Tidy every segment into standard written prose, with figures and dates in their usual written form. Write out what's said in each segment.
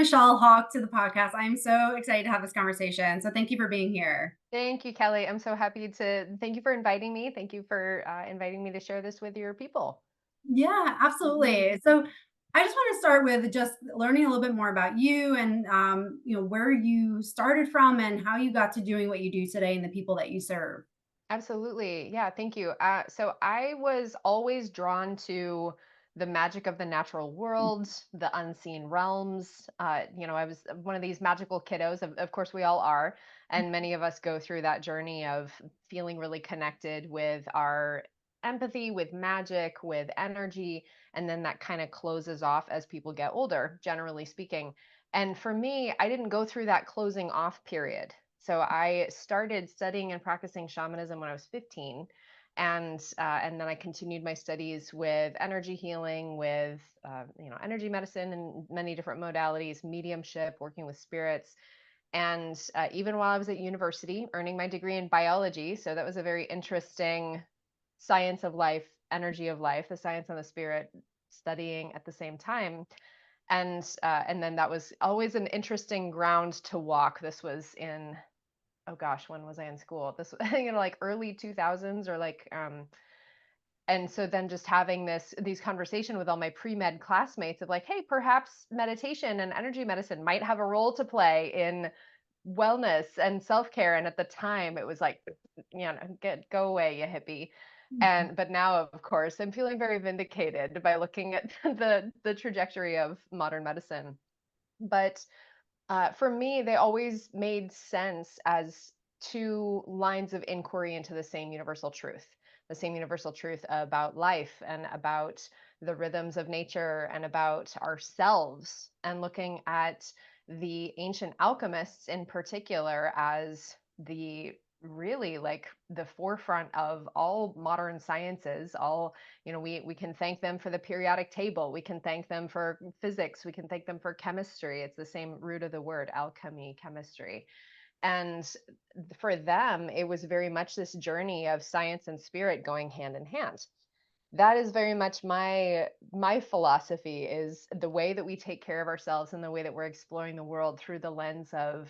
Michelle Hawk to the podcast. I'm so excited to have this conversation. So thank you for being here. Thank you, Kelly. I'm so happy to thank you for inviting me. Thank you for inviting me to share this with your people. Yeah, absolutely. So I just want to start with just learning a little bit more about you and where you started from and how you got to doing what you do today and the people that you serve. Absolutely. Yeah, thank you. So I was always drawn to the magic of the natural world, the unseen realms. I was one of these magical kiddos. Of course, we all are. And many of us go through that journey of feeling really connected with our empathy, with magic, with energy. And then that kind of closes off as people get older, generally speaking. And for me, I didn't go through that closing off period. So I started studying and practicing shamanism when I was 15, and then I continued my studies with energy healing, with energy medicine and many different modalities, mediumship, working with spirits, and even while I was at university, earning my degree in biology. So that was a very interesting science of life, energy of life, the science and the spirit studying at the same time. And then that was always an interesting ground to walk. This was in, oh gosh, when was I in school? This, like early 2000s or and so then just having these conversation with all my pre-med classmates of like, hey, perhaps meditation and energy medicine might have a role to play in wellness and self-care. And at the time it was like, go away, you hippie. But now, of course, I'm feeling very vindicated by looking at the trajectory of modern medicine. But for me, they always made sense as two lines of inquiry into the same universal truth about life and about the rhythms of nature and about ourselves, and looking at the ancient alchemists in particular as the really like the forefront of all modern sciences. All, we can thank them for the periodic table, we can thank them for physics, we can thank them for chemistry. It's the same root of the word, alchemy, chemistry. And for them it was very much this journey of science and spirit going hand in hand. That is very much my philosophy, is the way that we take care of ourselves and the way that we're exploring the world through the lens of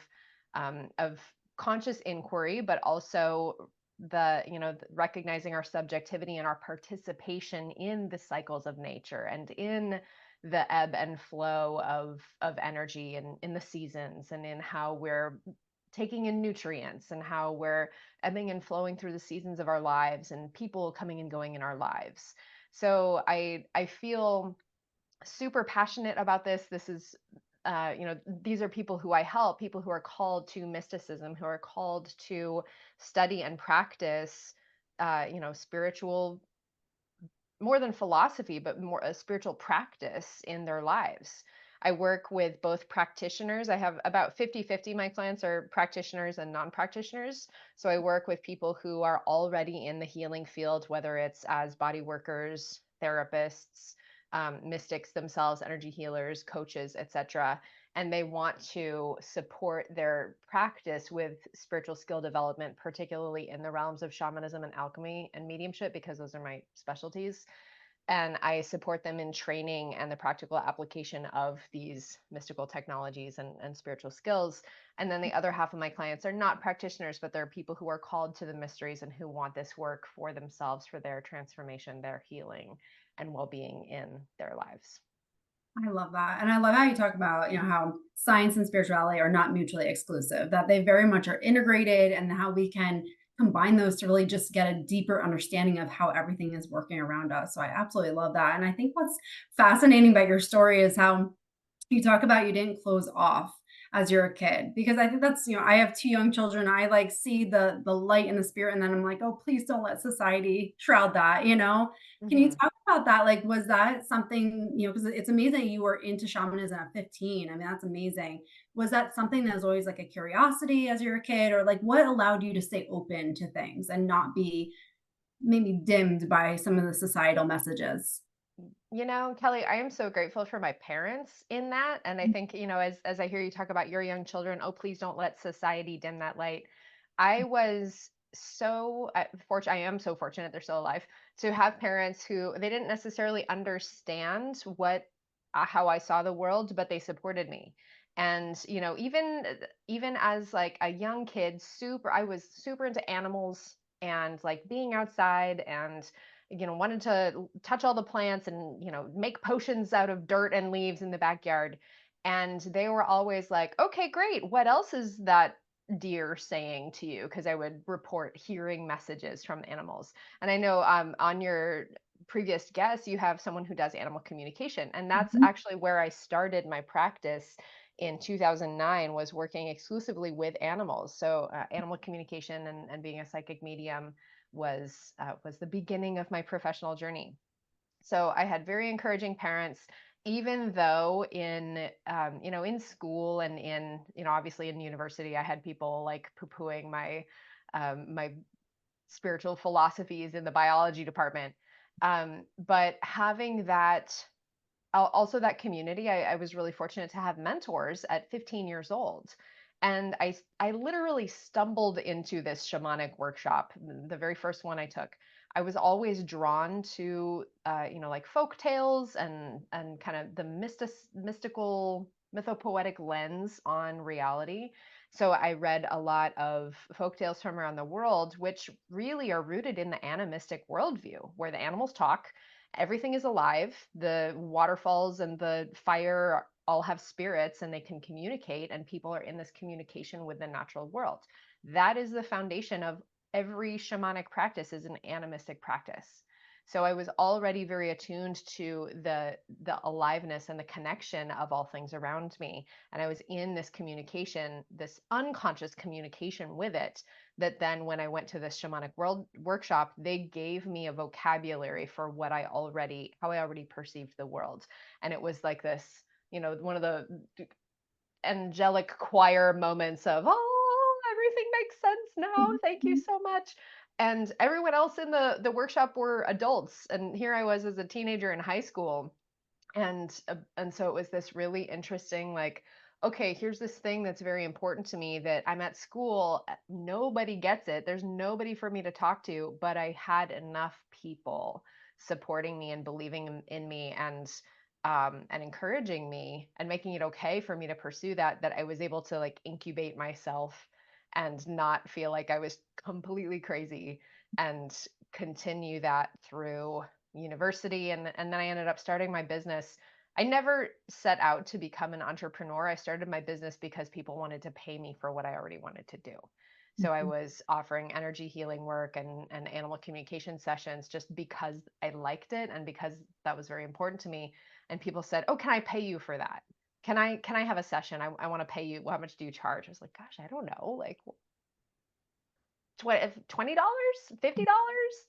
conscious inquiry, but also recognizing our subjectivity and our participation in the cycles of nature and in the ebb and flow of energy and in the seasons, and in how we're taking in nutrients and how we're ebbing and flowing through the seasons of our lives and people coming and going in our lives. So I feel super passionate about this. This is these are people who I help, people who are called to mysticism, who are called to study and practice spiritual, more than philosophy, but more a spiritual practice in their lives. I work with both practitioners. I have about 50-50. My clients are practitioners and non-practitioners. So I work with people who are already in the healing field, whether it's as body workers, therapists, mystics themselves, energy healers, coaches, etc. And they want to support their practice with spiritual skill development, particularly in the realms of shamanism and alchemy and mediumship, because those are my specialties. And I support them in training and the practical application of these mystical technologies and spiritual skills. And then the other half of my clients are not practitioners, but they're people who are called to the mysteries and who want this work for themselves, for their transformation, their healing, and well-being in their lives. I love that. And I love how you talk about, how science and spirituality are not mutually exclusive, that they very much are integrated, and how we can combine those to really just get a deeper understanding of how everything is working around us. So I absolutely love that. And I think what's fascinating about your story is how you talk about you didn't close off as you're a kid, because I think that's, I have two young children. I like see the light and the spirit, and then I'm like, oh, please don't let society shroud that. Can you Mhm. talk about that? Like, was that something, because it's amazing you were into shamanism at 15. I mean, that's amazing. Was that something that was always like a curiosity as you're a kid, or like what allowed you to stay open to things and not be maybe dimmed by some of the societal messages? Kelly, I am so grateful for my parents in that. And I think, as I hear you talk about your young children, oh, please don't let society dim that light. I was so fortunate. I am so fortunate they're still alive to have parents who they didn't necessarily understand how I saw the world, but they supported me. And even as like a young kid, super I was super into animals and like being outside, and wanted to touch all the plants and make potions out of dirt and leaves in the backyard. And they were always like, okay, great, what else is that deer saying to you? Because I would report hearing messages from animals. And I know, on your previous guest, you have someone who does animal communication, and that's Mhm. actually where I started my practice in 2009, was working exclusively with animals. So animal communication and being a psychic medium was the beginning of my professional journey. So I had very encouraging parents, even though in school and obviously in university, I had people like poo-pooing my spiritual philosophies in the biology department. But having that, also that community, I was really fortunate to have mentors at 15 years old. And I literally stumbled into this shamanic workshop, the very first one I took. I was always drawn to, like folk tales and kind of the mystical, mythopoetic lens on reality. So I read a lot of folk tales from around the world, which really are rooted in the animistic worldview, where the animals talk, everything is alive, the waterfalls and the fire all have spirits and they can communicate, and people are in this communication with the natural world. That is the foundation of every shamanic practice, is an animistic practice. So I was already very attuned to the aliveness and the connection of all things around me, and I was in this communication, this unconscious communication with it, that then when I went to this shamanic world workshop, they gave me a vocabulary for how I already perceived the world. And it was like this, one of the angelic choir moments of, oh, everything makes sense now. Thank you Mhm. so much. And everyone else in the workshop were adults. And here I was as a teenager in high school, and so it was this really interesting, like, okay, here's this thing that's very important to me, that I'm at school, nobody gets it, there's nobody for me to talk to, but I had enough people supporting me and believing in me, and encouraging me and making it okay for me to pursue that I was able to like incubate myself and not feel like I was completely crazy, and continue that through university, and then I ended up starting my business. I never set out to become an entrepreneur. I started my business because people wanted to pay me for what I already wanted to do. So I Mhm. was offering energy healing work and animal communication sessions just because I liked it and because that was very important to me. And people said, "Oh, can I pay you for that? Can I have a session? I want to pay you. How much do you charge?" I was like, "Gosh, I don't know. Like $20, $50."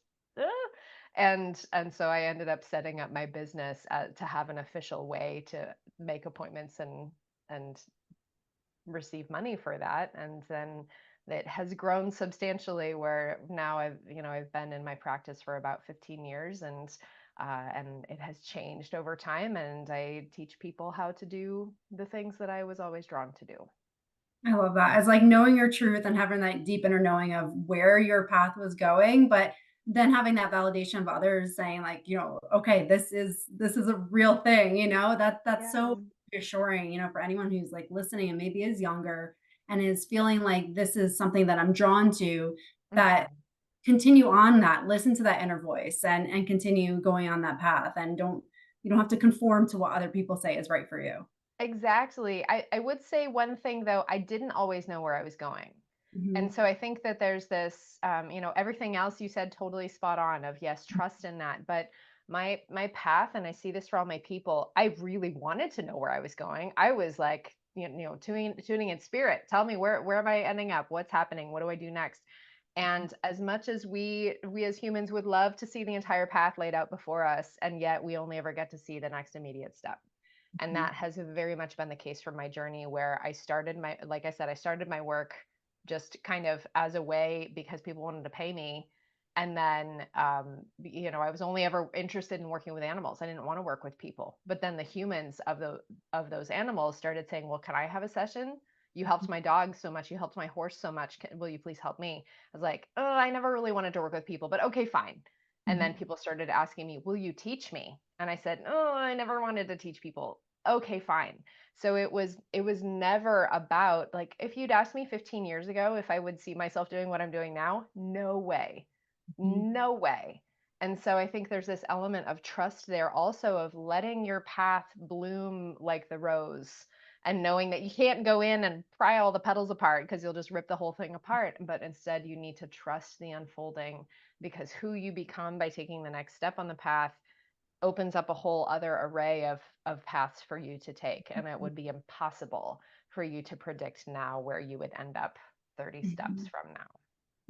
And so I ended up setting up my business, to have an official way to make appointments and receive money for that. And then it has grown substantially, where now I've been in my practice for about 15 years, and it has changed over time, and I teach people how to do the things that I was always drawn to do. I love that. It's like knowing your truth and having that deep inner knowing of where your path was going, but then having that validation of others saying like, okay, this is a real thing, that's so Yeah. reassuring, for anyone who's like listening and maybe is younger and is feeling like this is something that I'm drawn to, that Mhm. continue on that, listen to that inner voice and continue going on that path, and you don't have to conform to what other people say is right for you. Exactly. I would say one thing though, I didn't always know where I was going. And Mhm. so I think that there's this, everything else you said totally spot on, of yes, trust in that. But my path, and I see this for all my people, I really wanted to know where I was going. I was like, tuning in spirit. Tell me, where am I ending up? What's happening? What do I do next? And as much as we as humans would love to see the entire path laid out before us, and yet we only ever get to see the next immediate step. And Mhm. that has very much been the case for my journey, where like I said, I started my work just kind of as a way because people wanted to pay me. And then, I was only ever interested in working with animals. I didn't want to work with people. But then the humans of those animals started saying, "Well, can I have a session? You helped my dog so much. You helped my horse so much. Will you please help me?" I was like, "Oh, I never really wanted to work with people, but okay, fine." And then Mhm. people started asking me, "Will you teach me?" And I said, "Oh, I never wanted to teach people." okay, fine. So it was never about, like, if you'd asked me 15 years ago if I would see myself doing what I'm doing now, no way. Mhm. No way. And so I think there's this element of trust there also, of letting your path bloom like the rose, and knowing that you can't go in and pry all the petals apart because you'll just rip the whole thing apart, but instead you need to trust the unfolding, because who you become by taking the next step on the path opens up a whole other array of paths for you to take, and it would be impossible for you to predict now where you would end up 30 steps Mhm. from now.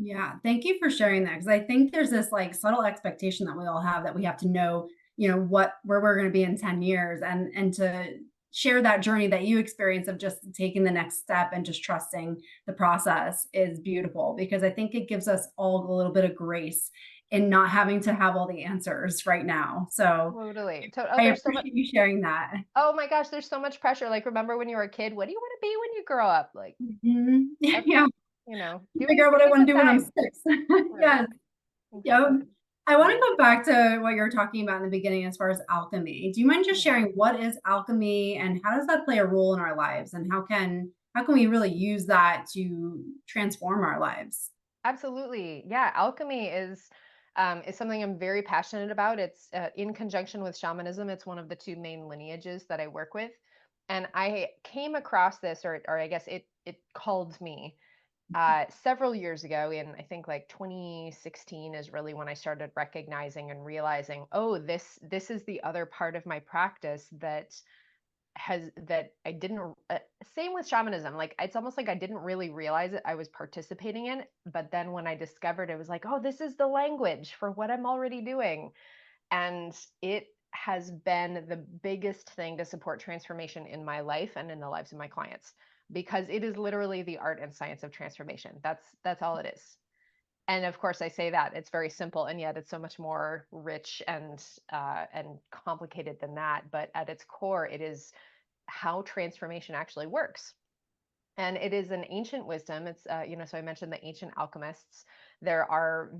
Yeah, thank you for sharing that, because I think there's this like subtle expectation that we all have that we have to know, what where we're going to be in 10 years, and to share that journey that you experience of just taking the next step and just trusting the process is beautiful, because I think it gives us all a little bit of grace in not having to have all the answers right now. So Totally. Oh, I there's so much. appreciate you sharing that. Oh my gosh, there's so much pressure. Like, remember when you were a kid? What do you want to be when you grow up? Like, Mhm. okay, Yeah, give figure me out what give I me want some to do when I'm time. 6. Right. Yes. Yep. Exactly. I want to Yeah. go back to what you were talking about in the beginning as far as alchemy. Do you mind just Yeah. sharing what is alchemy and how does that play a role in our lives, and how can we really use that to transform our lives? Absolutely. Yeah, alchemy is something I'm very passionate about. It's in conjunction with shamanism. It's one of the two main lineages that I work with, and I came across this, or I guess it called me several years ago. In, I think, like 2016 is really when I started recognizing and realizing, oh, this is the other part of my practice that I didn't, same with shamanism. Like, it's almost like I didn't really realize it I was participating in, but then when I discovered, it was like, oh, this is the language for what I'm already doing. And it has been the biggest thing to support transformation in my life and in the lives of my clients, because it is literally the art and science of transformation. That's all it is. And of course, I say that it's very simple, and yet it's so much more rich and complicated than that. But at its core, it is how transformation actually works. And it is an ancient wisdom. So I mentioned the ancient alchemists. There are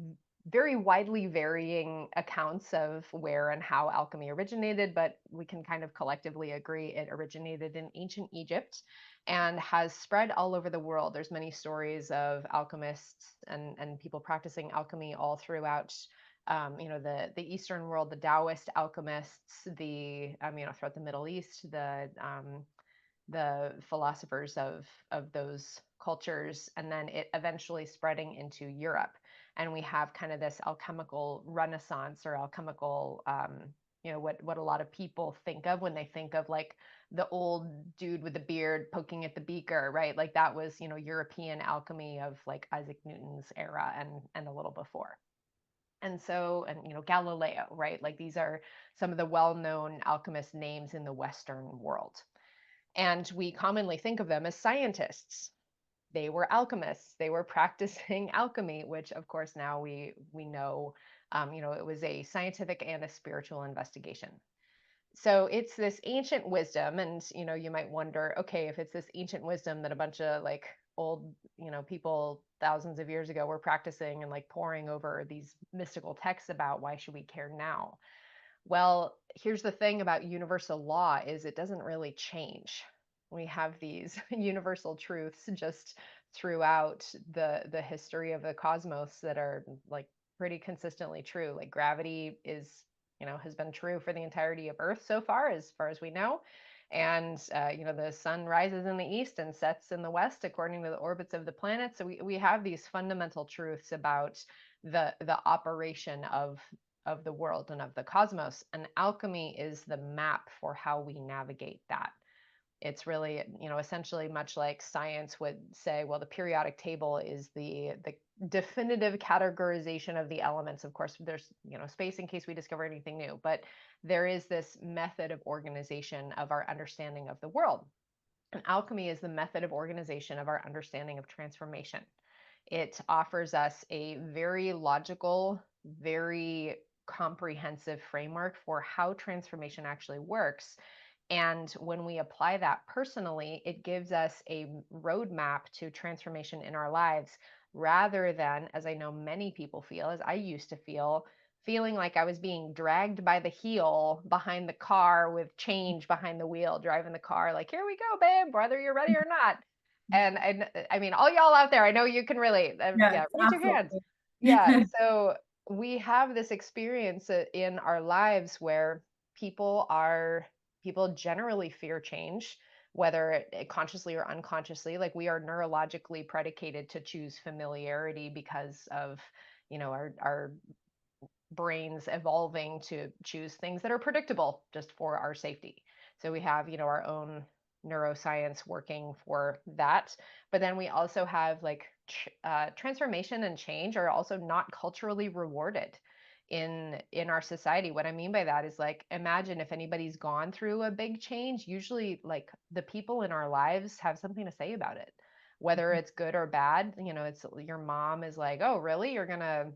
very widely varying accounts of where and how alchemy originated, but we can kind of collectively agree it originated in ancient Egypt and has spread all over the world. There's many stories of alchemists and people practicing alchemy all throughout the Eastern world, the Taoist alchemists, throughout the Middle East, the philosophers of those cultures, and then it eventually spreading into Europe. And we have kind of this alchemical renaissance, or alchemical, what a lot of people think of when they think of, like, the old dude with the beard poking at the beaker, right? Like, that was, European alchemy of, like, Isaac Newton's era and a little before. And so, and Galileo, right? Like, these are some of the well-known alchemist names in the Western world. And we commonly think of them as scientists. They were alchemists. They were practicing alchemy, which of course now we know, it was a scientific and a spiritual investigation. So it's this ancient wisdom, and you might wonder, okay, if it's this ancient wisdom that a bunch of, like, old, people thousands of years ago were practicing and, like, poring over these mystical texts about, why should we care now? Well, here's the thing about universal law is it doesn't really change. We have these universal truths just throughout the history of the cosmos that are, like, pretty consistently true. Like, gravity has been true for the entirety of Earth so far as we know. And the sun rises in the east and sets in the west according to the orbits of the planets. So we have these fundamental truths about the operation of the world and of the cosmos. And alchemy is the map for how we navigate that. It's really, essentially much like science would say, well, the periodic table is the definitive categorization of the elements. Of course, there's, space in case we discover anything new, but there is this method of organization of our understanding of the world. And alchemy is the method of organization of our understanding of transformation. It offers us a very logical, very comprehensive framework for how transformation actually works. And when we apply that personally, it gives us a roadmap to transformation in our lives, rather than, as I know many people feel, as I used to feel, feeling like I was being dragged by the heel behind the car with change behind the wheel, driving the car, like, here we go, babe, whether you're ready or not. And I mean, all y'all out there, I know you can relate. Yes, Yeah, raise your hands. absolutely. Yeah. So we have this experience in our lives where people generally fear change, whether consciously or unconsciously. Like, we are neurologically predicated to choose familiarity because of, our brains evolving to choose things that are predictable just for our safety. So we have, our own neuroscience working for that. But then we also have like transformation and change are also not culturally rewarded in our society. What I mean by that is, like, imagine if anybody's gone through a big change, usually like the people in our lives have something to say about it, whether it's good or bad. It's your mom is like, oh really, you're gonna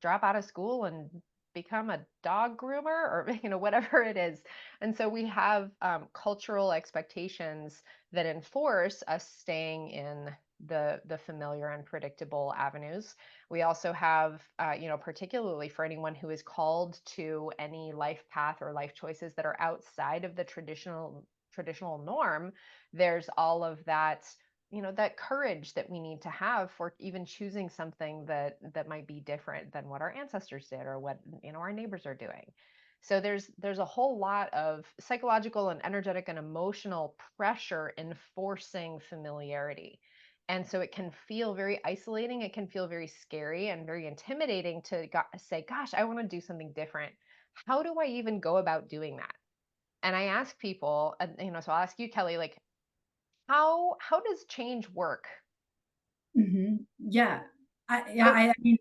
drop out of school and become a dog groomer, or whatever it is. And so we have cultural expectations that enforce us staying in the familiar and predictable avenues. We also have particularly for anyone who is called to any life path or life choices that are outside of the traditional norm, there's all of that, that courage that we need to have for even choosing something that might be different than what our ancestors did, or what, our neighbors are doing. So there's a whole lot of psychological and energetic and emotional pressure enforcing familiarity. And so it can feel very isolating, it can feel very scary and very intimidating to say, gosh, I want to do something different. How do I even go about doing that? And I ask people, so I'll ask you, Kelly, like, how does change work? Yeah. What it I mean,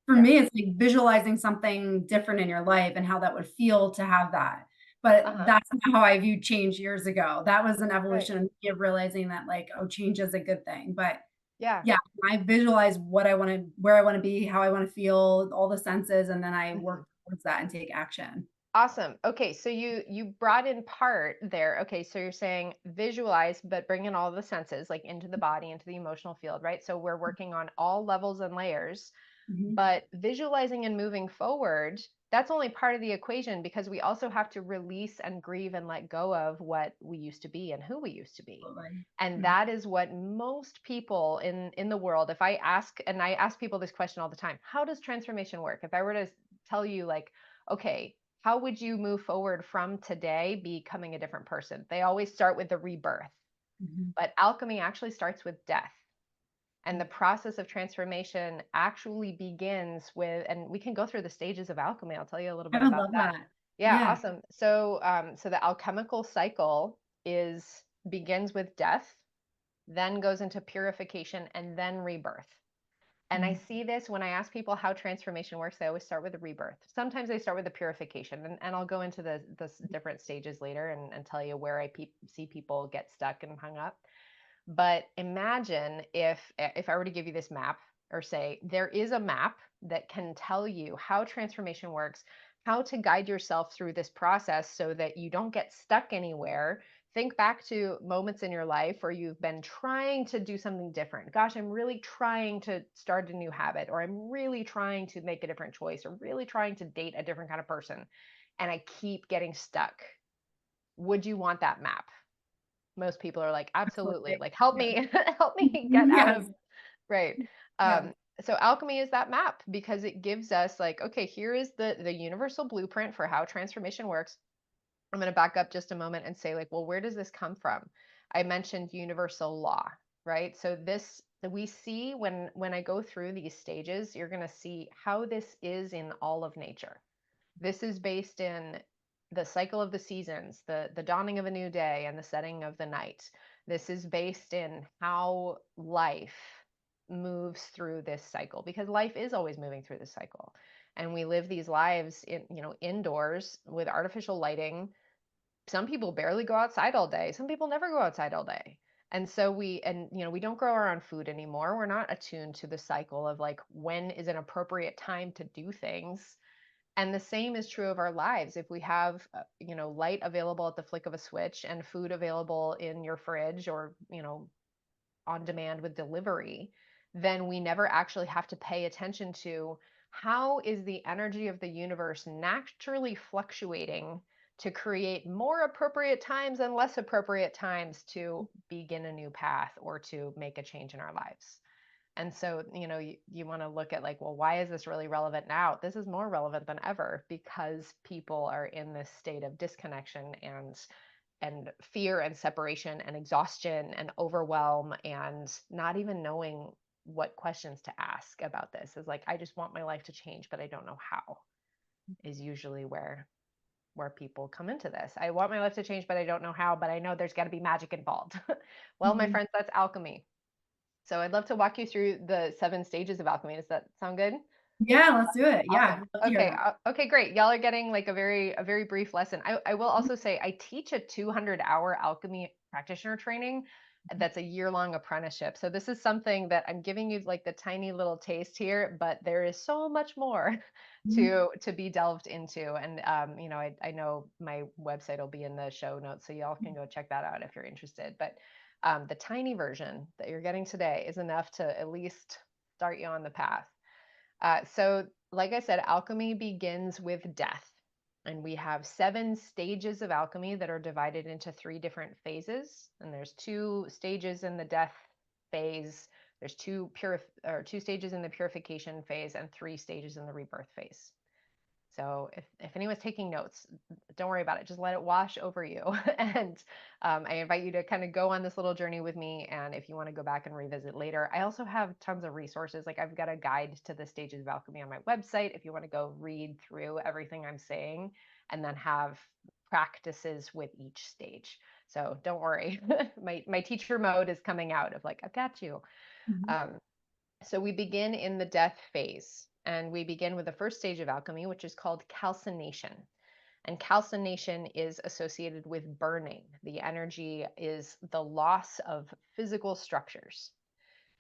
for Yeah. me, it's like visualizing something different in your life and how that would feel to have that. But Uh-huh. that's not how I viewed change years ago. That was an Right. evolution of realizing that, like, oh, change is a good thing. But Yeah. yeah, I visualize what I want to, where I want to be, how I want to feel, all the senses, and then I Mhm. work towards that and take action. Awesome. Okay, so you brought in part there. Okay, so you're saying visualize, but bring in all the senses, like into the body, into the emotional field, right? So we're working on all levels and layers. Mhm. But visualizing and moving forward, that's only part of the equation, because we also have to release and grieve and let go of what we used to be and who we used to be. Absolutely. And Mhm. that is what most people in the world, if I ask people this question all the time, how does transformation work? If I were to tell you, like, okay, how would you move forward from today becoming a different person? They always start with the rebirth. Mhm. But alchemy actually starts with death. And the Mhm. process of transformation actually begins with, and we can go through the stages of alchemy. I'll tell you a little bit I would about love that. that. Yeah, Yeah. awesome. So the alchemical cycle is begins with death, then goes into purification, and then rebirth. And I Mhm. see this when I ask people how transformation works. They always start with the rebirth. Sometimes they start with the purification, and I'll go into the different stages later and tell you where I see people get stuck and hung up. But imagine if I were to give you this map, or say there is a map that can tell you how transformation works, how to guide yourself through this process so that you don't get stuck anywhere. Think back to moments in your life where you've been trying to do something different. Gosh, I'm really trying to start a new habit, or I'm really trying to make a different choice, or really trying to date a different kind of person, and I keep getting stuck. Would you want that map? Most people are like, absolutely, Absolutely. like, help Yes. me, help me get out Yes. of, right. Yes. So alchemy is that map, because it gives us, like, okay, here is the universal blueprint for how transformation works. I'm going to back up just a moment and say, like, well, where does this come from? I mentioned universal law, right? So this that we see when I go through these stages, you're going to see how this is in all of nature. This is based in the cycle of the seasons, the dawning of a new day and the setting of the night. This is based in how life moves through this cycle, because life is always moving through this cycle. And we live these lives indoors with artificial lighting. Some people barely go outside all day. Some people never go outside all day. And so we don't grow our own food anymore. We're not attuned to the cycle of, like, when is an appropriate time to do things. And the same is true of our lives. If we have, light available at the flick of a switch and food available in your fridge, or, on demand with delivery, then we never actually have to pay attention to how is the energy of the universe naturally fluctuating to create more appropriate times and less appropriate times to begin a new path or to make a change in our lives? And so, you want to look at like, well, why is this really relevant now? This is more relevant than ever because people are in this state of disconnection and fear and separation and exhaustion and overwhelm and not even knowing what questions to ask about this. Is like, I just want my life to change, but I don't know how, is usually where people come into this. I want my life to change, but I don't know how, but I know there's got to be magic involved. Well, my Mhm. friends, that's alchemy. So I'd love to walk you through the 7 stages of alchemy. Does that sound good? Yeah, let's do it. Yeah, Awesome. I'd love to hear Okay. that. Okay, great. Y'all are getting like a very brief lesson. I will Mhm. also say I teach a 200-hour alchemy practitioner training. That's a year-long apprenticeship. So this is something that I'm giving you like the tiny little taste here, but there is so much more Mhm. to be delved into. And I know my website will be in the show notes, so y'all can go check that out if you're interested. But the tiny version that you're getting today is enough to at least start you on the path. So, like I said, alchemy begins with death. And we have 7 stages of alchemy that are divided into 3 different phases. And there's 2 stages in the death phase. There's 2 stages in the purification phase and 3 stages in the rebirth phase. So if anyone's taking notes, don't worry about it. Just let it wash over you. And I invite you to kind of go on this little journey with me. And if you want to go back and revisit later, I also have tons of resources. Like I've got a guide to the stages of alchemy on my website if you want to go read through everything I'm saying and then have practices with each stage. So don't worry. My teacher mode is coming out of like, I've got you. Mhm. Um, so we begin in the death phase, and we begin with the first stage of alchemy, which is called calcination. And calcination is associated with burning. The energy is the loss of physical structures.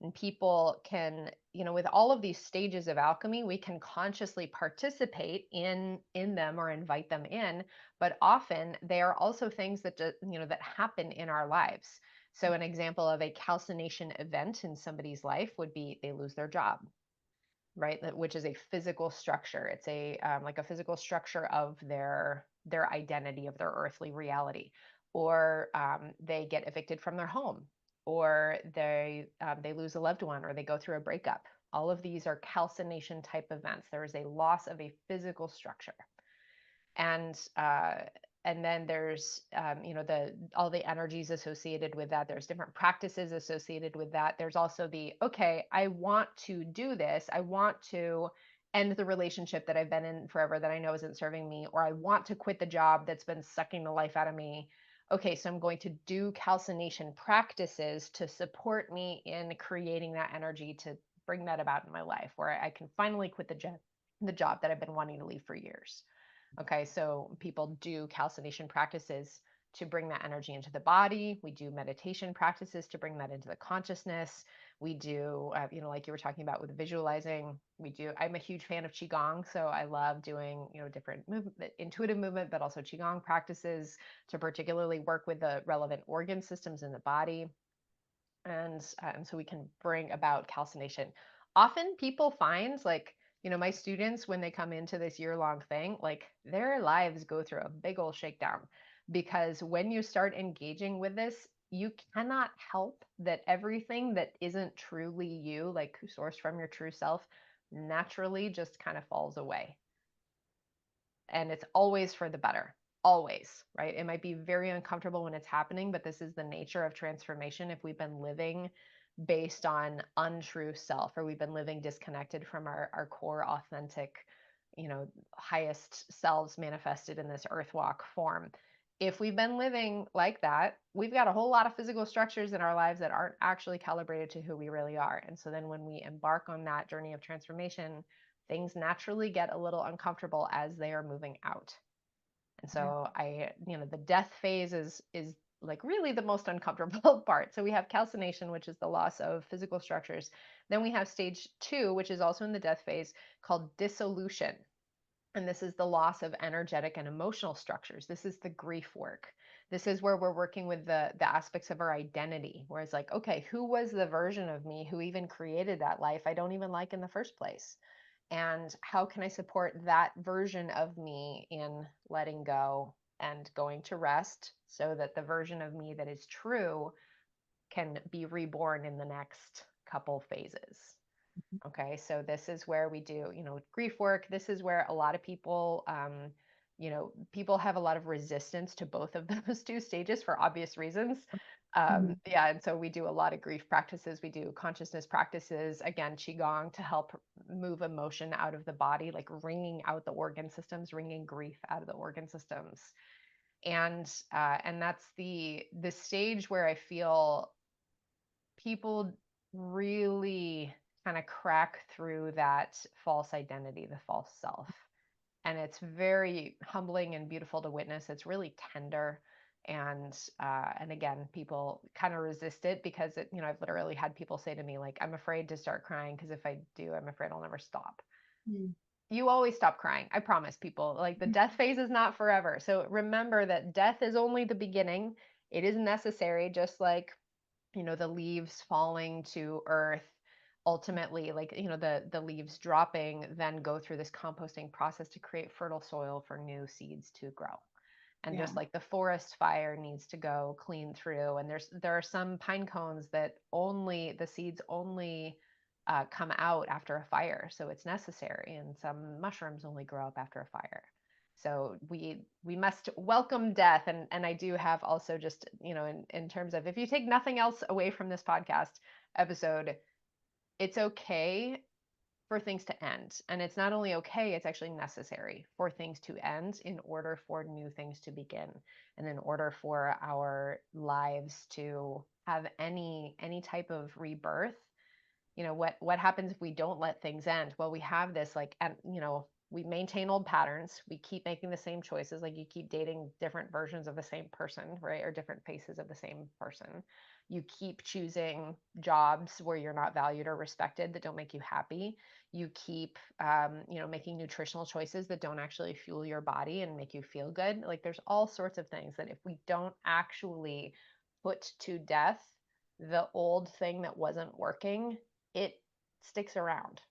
And people can, with all of these stages of alchemy, we can consciously participate in them or invite them in, but often they are also things that happen in our lives. So an example of a calcination event in somebody's life would be they lose their job, right? Which is a physical structure. It's a like a physical structure of their identity, of their earthly reality, or they get evicted from their home, or they lose a loved one, or they go through a breakup. All of these are calcination type events. There is a loss of a physical structure, and then there's the all the energies associated with that. There's different practices associated with that. There's also the, okay, I want to do this, I want to end the relationship that I've been in forever that I know isn't serving me, or I want to quit the job that's been sucking the life out of me. Okay, so I'm going to do calcination practices to support me in creating that energy to bring that about in my life, where I can finally quit the job that I've been wanting to leave for years. Okay, so people do calcination practices to bring that energy into the body. We do meditation practices to bring that into the consciousness. We do, like you were talking about with visualizing. I'm a huge fan of Qigong, so I love doing, different intuitive movement, but also Qigong practices to particularly work with the relevant organ systems in the body. And so we can bring about calcination. Often people find like, my students, when they come into this year-long thing, like their lives go through a big old shakedown, because when you start engaging with this, you cannot help that everything that isn't truly you, like sourced from your true self, naturally just kind of falls away. And it's always for the better, always, right? It might be very uncomfortable when it's happening, but this is the nature of transformation. If we've been living based on untrue self, or we've been living disconnected from our core authentic, highest selves manifested in this earth walk form, if we've been living like that, we've got a whole lot of physical structures in our lives that aren't actually calibrated to who we really are. And so then when we embark on that journey of transformation, things naturally get a little uncomfortable as they are moving out. And Yeah. so the death phase is like really the most uncomfortable part. So we have calcination, which is the loss of physical structures. Then we have stage 2, which is also in the death phase, called dissolution. And this is the loss of energetic and emotional structures. This is the grief work. This is where we're working with the aspects of our identity, where it's like, okay, who was the version of me who even created that life I don't even like in the first place? And how can I support that version of me in letting go and going to rest so that the version of me that is true can be reborn in the next couple phases. Okay, so this is where we do, grief work. This is where a lot of people, people have a lot of resistance to both of those two stages for obvious reasons. Mhm. Yeah, and so we do a lot of grief practices. We do consciousness practices, again, qigong to help move emotion out of the body, like wringing out the organ systems, wringing grief out of the organ systems. And that's the stage where I feel people really kind of crack through that false identity, the false self. And it's very humbling and beautiful to witness. It's really tender. And again, people kind of resist it because I've literally had people say to me, like, I'm afraid to start crying because if I do, I'm afraid I'll never stop. Mm. You always stop crying. I promise people. Like, the death phase is not forever. So remember that death is only the beginning. It is necessary, just like the leaves falling to earth ultimately, like the leaves dropping then go through this composting process to create fertile soil for new seeds to grow. And Yeah. just like the forest fire needs to go clean through, and there are some pine cones that only the seeds only come out after a fire, so it's necessary, and some mushrooms only grow up after a fire. So we must welcome death. And I do have also, just in terms of, if you take nothing else away from this podcast episode, it's okay for things to end. And it's not only okay, it's actually necessary for things to end in order for new things to begin, and in order for our lives to have any type of rebirth. What happens if we don't let things end? Well, we have this, like, and we maintain old patterns. We keep making the same choices. Like, you keep dating different versions of the same person, right? Or different faces of the same person. You keep choosing jobs where you're not valued or respected, that don't make you happy. You keep making nutritional choices that don't actually fuel your body and make you feel good. Like, there's all sorts of things that if we don't actually put to death the old thing that wasn't working, it sticks around.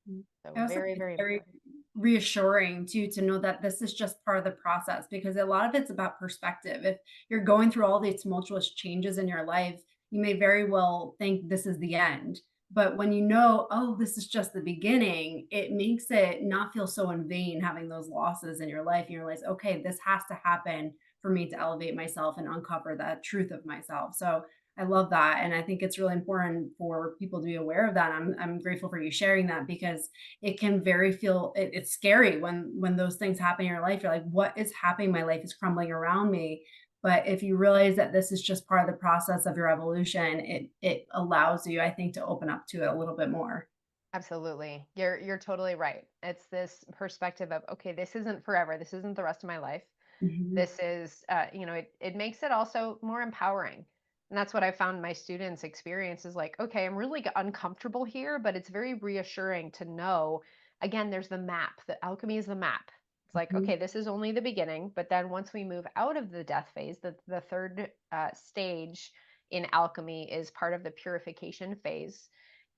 Mhm. So I also very, think it's very very important. reassuring too to know that this is just part of the process, because a lot of it's about perspective. If you're going through all these tumultuous changes in your life, you may very well think this is the end. But when you know, oh, this is just the beginning, it makes it not feel so in vain having those losses in your life. And you realize, okay, this has to happen for me to elevate myself and uncover that truth of myself. So I love that. And I think it's really important for people to be aware of that. I'm grateful for you sharing that, because it can very feel it's scary when those things happen in your life. You're like, what is happening? My life is crumbling around me. But if you realize that this is just part of the process of your evolution, it allows you, I think, to open up to it a little bit more. Absolutely. You're totally right. It's this perspective of, okay, this isn't forever. This isn't the rest of my life. Mhm. This is, it makes it also more empowering. And that's what I found my students experience is, like, okay, I'm really uncomfortable here, but it's very reassuring to know, again, there's the map. The alchemy is the map. It's like, Mhm. okay, this is only the beginning, but then once we move out of the death phase, the third stage in alchemy is part of the purification phase,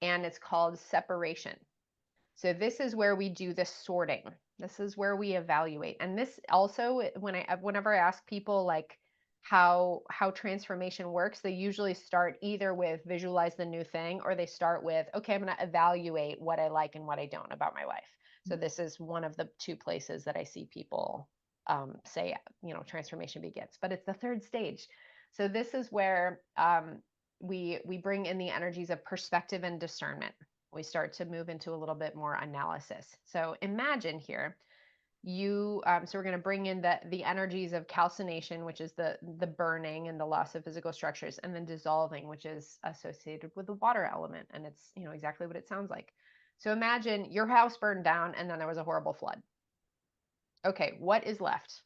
and it's called separation. So this is where we do the sorting. This is where we evaluate. And this also, whenever I ask people, like, how transformation works, they usually start either with visualize the new thing, or they start with, okay, I'm going to evaluate what I like and what I don't about my life. So this is one of the two places that I see people say, transformation begins. But it's the third stage. So this is where we bring in the energies of perspective and discernment. We start to move into a little bit more analysis. So imagine here, so we're going to bring in the energies of calcination, which is the burning and the loss of physical structures, and then dissolving, which is associated with the water element, and it's exactly what it sounds like. So imagine your house burned down and then there was a horrible flood. Okay, what is left?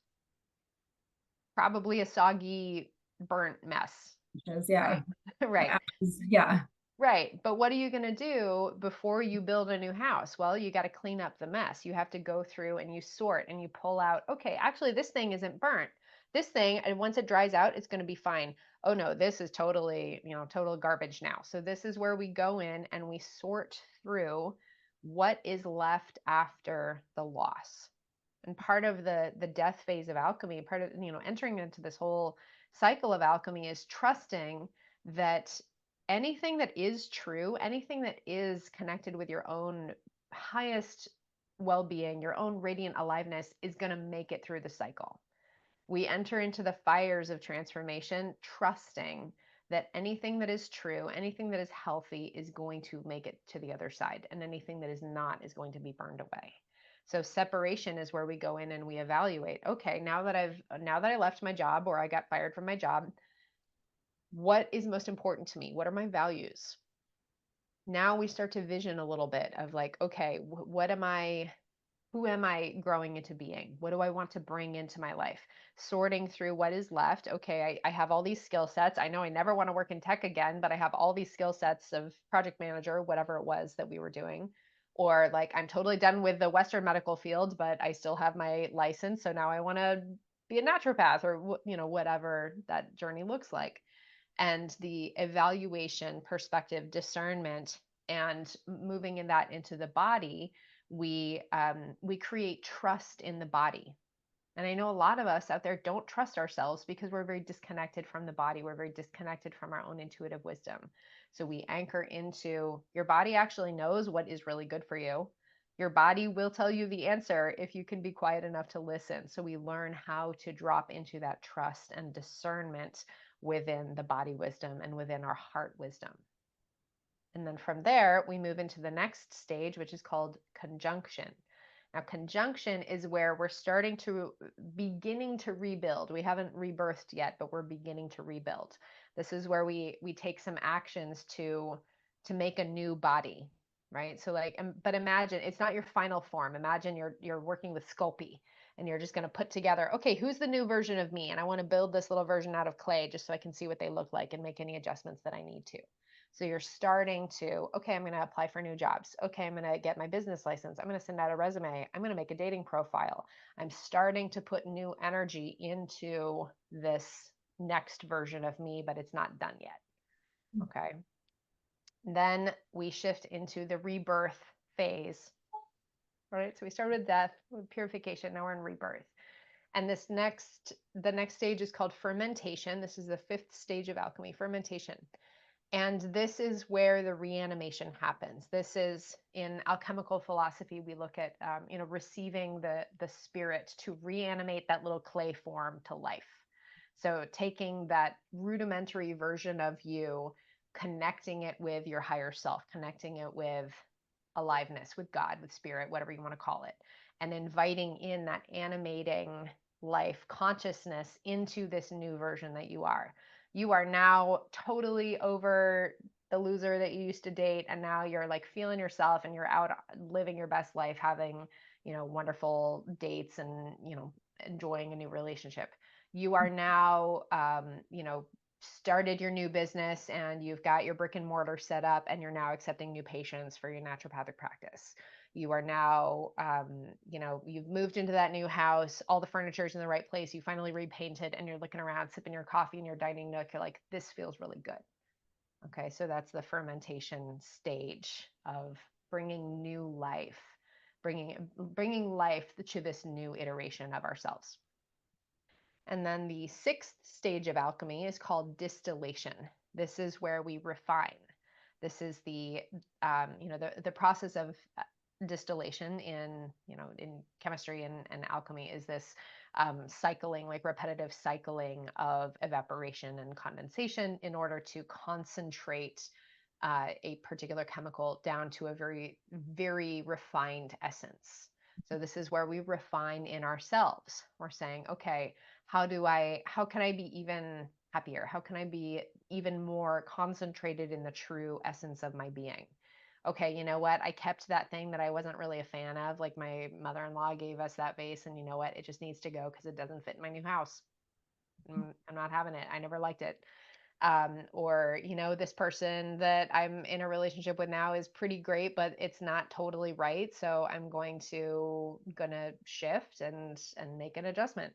Probably a soggy, burnt mess, Because, yeah. right? Right. Yeah. Right. But what are you going to do before you build a new house? Well, you got to clean up the mess. You have to go through and you sort and you pull out, okay, actually, this thing isn't burnt. This thing, and once it dries out, it's going to be fine. Oh no, this is totally, total garbage now. So this is where we go in and we sort through what is left after the loss. And part of the death phase of alchemy, part of, entering into this whole cycle of alchemy, is trusting that anything that is true, anything that is connected with your own highest well-being, your own radiant aliveness, is going to make it through the cycle. We enter into the fires of transformation trusting that anything that is true, anything that is healthy, is going to make it to the other side, and anything that is not is going to be burned away. So separation is where we go in and we evaluate, okay, now that I left my job, or I got fired from my job, what is most important to me? What are my values? Now we start to vision a little bit of like, okay, who am I growing into being? What do I want to bring into my life? Sorting through what is left. Okay, I have all these skill sets. I know I never want to work in tech again, but I have all these skill sets of project manager, whatever it was that we were doing. Or like, I'm totally done with the Western medical field, but I still have my license. So now I want to be a naturopath, or, whatever that journey looks like. And the evaluation, perspective, discernment, and moving in that into the body, we create trust in the body. And I know a lot of us out there don't trust ourselves because we're very disconnected from the body. We're very disconnected from our own intuitive wisdom. So we anchor into, your body actually knows what is really good for you. Your body will tell you the answer if you can be quiet enough to listen. So we learn how to drop into that trust and discernment within the body wisdom and within our heart wisdom. And then from there, we move into the next stage, which is called conjunction. Now, conjunction is where we're beginning to rebuild. We haven't rebirthed yet, but we're beginning to rebuild. This is where we take some actions to make a new body, right? So like, but imagine it's not your final form. Imagine you're working with Sculpey, and you're just going to put together, okay, who's the new version of me? And I want to build this little version out of clay just so I can see what they look like and make any adjustments that I need to. So you're starting to, okay, I'm going to apply for new jobs. Okay, I'm going to get my business license. I'm going to send out a resume. I'm going to make a dating profile. I'm starting to put new energy into this next version of me, but it's not done yet. Okay. Then we shift into the rebirth phase. All right. So we started with death, with purification. Now we're in rebirth. And the next stage is called fermentation. This is the fifth stage of alchemy, fermentation. And this is where the reanimation happens. This is, in alchemical philosophy, we look at, receiving the spirit to reanimate that little clay form to life. So taking that rudimentary version of you, connecting it with your higher self, connecting it with aliveness, with God, with spirit, whatever you want to call it, and inviting in that animating life consciousness into this new version that you are. You are now totally over the loser that you used to date, and now you're like feeling yourself, and you're out living your best life, having, wonderful dates, and, enjoying a new relationship. You are now, started your new business, and you've got your brick and mortar set up, and you're now accepting new patients for your naturopathic practice. You are now, you've moved into that new house, all the furniture's in the right place, you finally repainted, and you're looking around, sipping your coffee in your dining nook. You're like, this feels really good. Okay, so that's the fermentation stage of bringing new life, bringing life to this new iteration of ourselves. And then the sixth stage of alchemy is called distillation. This is where we refine. This is the process of distillation in chemistry and alchemy, is this cycling, like repetitive cycling of evaporation and condensation in order to concentrate a particular chemical down to a very, very refined essence. So this is where we refine in ourselves. We're saying, okay, how can I be even happier? How can I be even more concentrated in the true essence of my being? Okay, you know what? I kept that thing that I wasn't really a fan of. Like, my mother-in-law gave us that vase, and you know what? It just needs to go because it doesn't fit in my new house. I'm not having it. I never liked it. Or, this person that I'm in a relationship with now is pretty great, but it's not totally right. So I'm gonna shift and make an adjustment,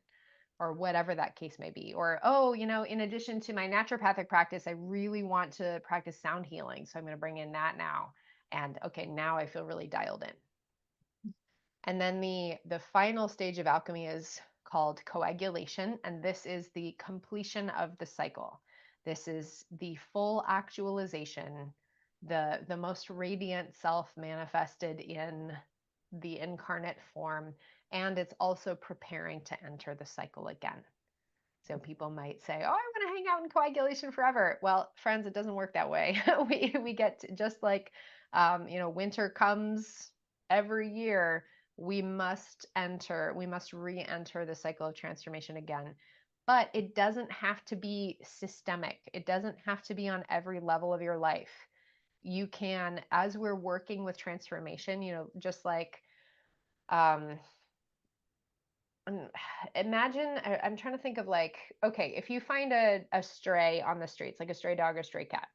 or whatever that case may be. Or, oh, in addition to my naturopathic practice, I really want to practice sound healing. So I'm going to bring in that now. And okay, now I feel really dialed in. And then the final stage of alchemy is called coagulation, and this is the completion of the cycle. This is the full actualization, the most radiant self manifested in the incarnate form, and it's also preparing to enter the cycle again. So people might say, "Oh, I'm going to hang out in coagulation forever." Well, friends, it doesn't work that way. We get to, just like winter comes every year, we must re-enter the cycle of transformation again. But it doesn't have to be systemic. It doesn't have to be on every level of your life. You can, as we're working with transformation, just like um, imagine, I'm trying to think of like, okay, if you find a stray on the streets, like a stray dog or stray cat,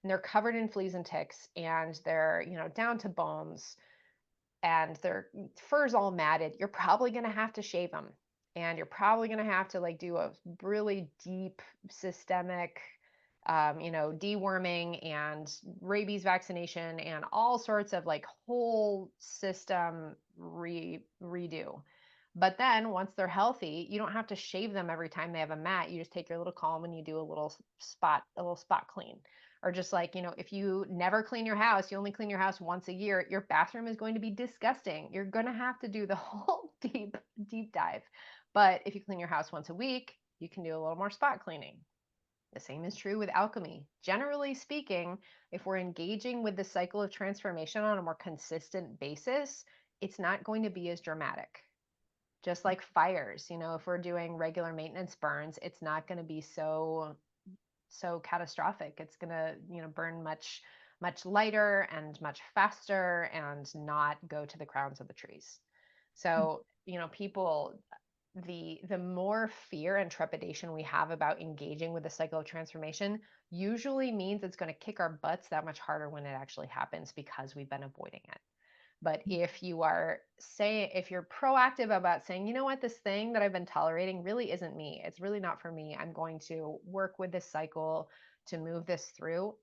and they're covered in fleas and ticks, and they're, down to bones, and their fur's all matted, you're probably going to have to shave them. And you're probably going to have to like do a really deep systemic, deworming and rabies vaccination and all sorts of like whole system redo. But then once they're healthy, you don't have to shave them every time they have a mat. You just take your little comb and you do a little spot clean. Or just like, if you never clean your house, you only clean your house once a year, your bathroom is going to be disgusting. You're going to have to do the whole deep dive. But if you clean your house once a week, you can do a little more spot cleaning. The same is true with alchemy. Generally speaking, if we're engaging with the cycle of transformation on a more consistent basis, it's not going to be as dramatic. Just like fires, if we're doing regular maintenance burns, it's not going to be so catastrophic. It's going to, burn much lighter and much faster and not go to the crowns of the trees. So, people, the more fear and trepidation we have about engaging with the cycle of transformation usually means it's going to kick our butts that much harder when it actually happens because we've been avoiding it. But if you're proactive about saying, you know what, this thing that I've been tolerating really isn't me. It's really not for me. I'm going to work with this cycle to move this through.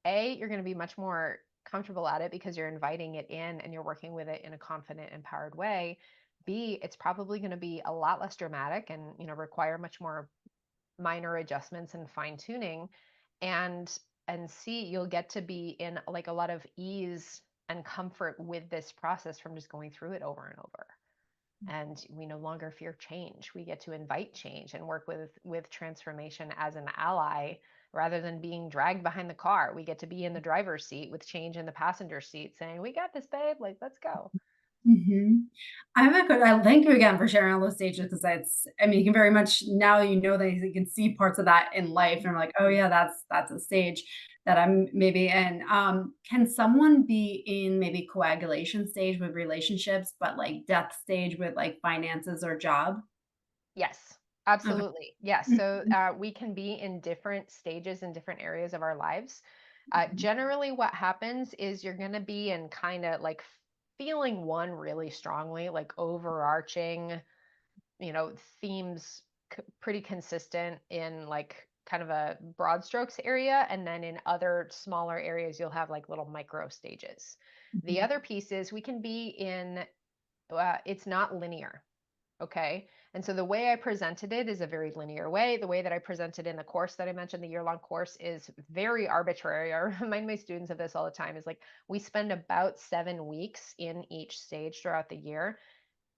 You're going to be much more comfortable at it because you're inviting it in and you're working with it in a confident, empowered way. B, it's probably going to be a lot less dramatic and, require much more minor adjustments and fine tuning. And C, you'll get to be in like a lot of ease and comfort with this process from just going through it over and over. And we no longer fear change. We get to invite change and work with transformation as an ally rather than being dragged behind the car. We get to be in the driver's seat with change in the passenger seat saying, "We got this, babe, like let's go." Mm-hmm. I thank you again for sharing all those stages because you can very much now that you can see parts of that in life and I'm like, oh yeah, that's a stage that I'm maybe in. Can someone be in maybe coagulation stage with relationships, but like death stage with like finances or job? Yes, Okay. absolutely. Yes. So Mhm. we can be in different stages in different areas of our lives. Generally, what happens is you're going to be in kind of like feeling one really strongly, like overarching, themes pretty consistent in like kind of a broad strokes area. And then in other smaller areas, you'll have like little micro stages. The Mhm. other piece is we can be in, it's not linear. Okay. And so the way I presented it is a very linear way. The way that I presented in the course that I mentioned, the year-long course, is very arbitrary. I remind my students of this all the time, is like we spend about 7 weeks in each stage throughout the year.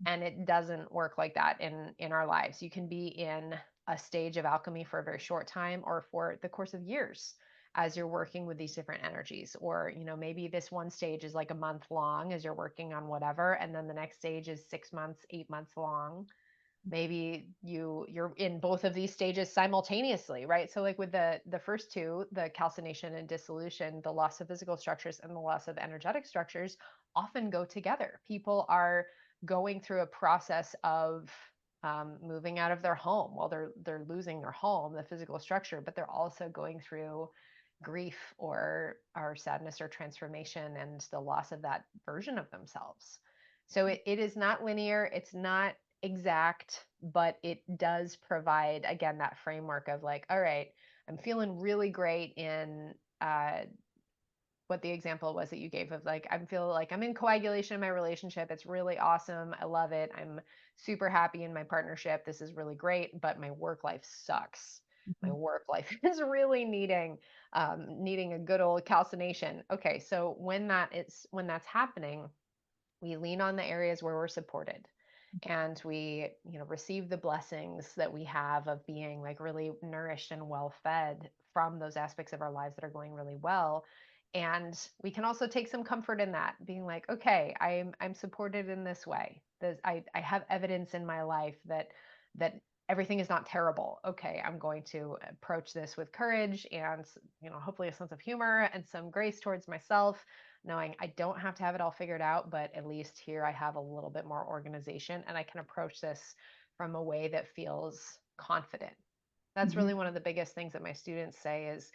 And it doesn't work like that in our lives. You can be in a stage of alchemy for a very short time or for the course of years as you're working with these different energies. Or, maybe this one stage is like a month long as you're working on whatever, and then the next stage is 6 months, 8 months long. Maybe you're in both of these stages simultaneously, right? So like with the first two, the calcination and dissolution, the loss of physical structures and the loss of energetic structures often go together. People are going through a process of moving out of their home. Well, they're losing their home, the physical structure, but they're also going through grief or sadness or transformation and the loss of that version of themselves. So it is not linear. It's not exact, but it does provide, again, that framework of like, all right, I'm feeling really great in what the example was that you gave of like, I feel like I'm in coagulation in my relationship. It's really awesome. I love it. I'm super happy in my partnership. This is really great, but my work life sucks. My work life is really needing a good old calcination. Okay, so when that's happening, we lean on the areas where we're supported, and we, receive the blessings that we have of being like really nourished and well fed from those aspects of our lives that are going really well. And we can also take some comfort in that, being like, okay, I'm supported in this way. I have evidence in my life that everything is not terrible. Okay, I'm going to approach this with courage and, hopefully a sense of humor and some grace towards myself, knowing I don't have to have it all figured out, but at least here I have a little bit more organization and I can approach this from a way that feels confident. That's Mhm. really one of the biggest things that my students say is,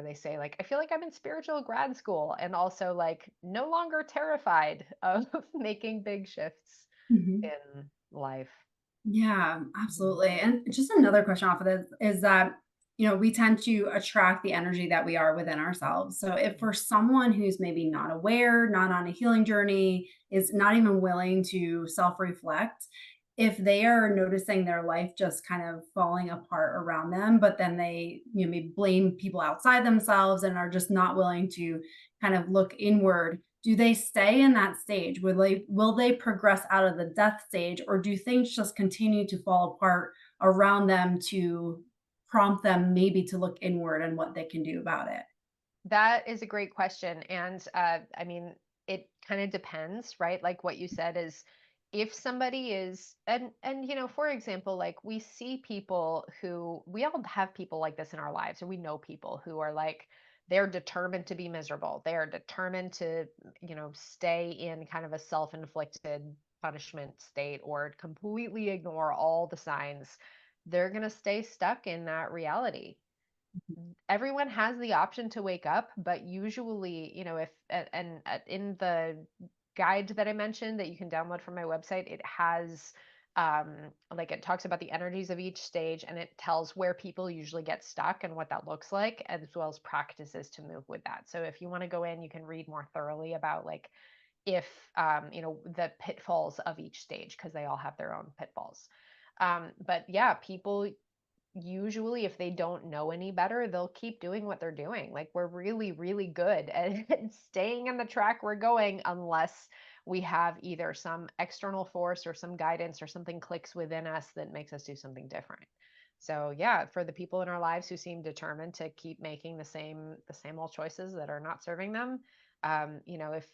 they say like, I feel like I'm in spiritual grad school, and also like no longer terrified of making big shifts Mhm. in life. Yeah, Mhm. absolutely. And just another question off of this is that, we tend to attract the energy that we are within ourselves. So if for someone who's maybe not aware, not on a healing journey, is not even willing to self-reflect, if they are noticing their life just kind of falling apart around them, but then they, maybe blame people outside themselves and are just not willing to kind of look inward, do they stay in that stage? Will they progress out of the death stage, or do things just continue to fall apart around them to prompt them maybe to look inward and what they can do about it? That is a great question. And I mean, it kind of depends, right? Like what you said is, if somebody is, and for example, like we see people who, we all have people like this in our lives, or we know people who are like, they're determined to be miserable. They are determined to, stay in kind of a self-inflicted punishment state, or completely ignore all the signs. They're going to stay stuck in that reality. Everyone has the option to wake up, but usually, if in the guide that I mentioned that you can download from my website, it has like it talks about the energies of each stage, and it tells where people usually get stuck and what that looks like, as well as practices to move with that. So if you want to go in, you can read more thoroughly about like, if the pitfalls of each stage, because they all have their own pitfalls. But yeah, people usually, if they don't know any better, they'll keep doing what they're doing. Like, we're really, really good at staying on the track we're going, unless we have either some external force or some guidance or something clicks within us that makes us do something different. So yeah, for the people in our lives who seem determined to keep making the same old choices that are not serving them, if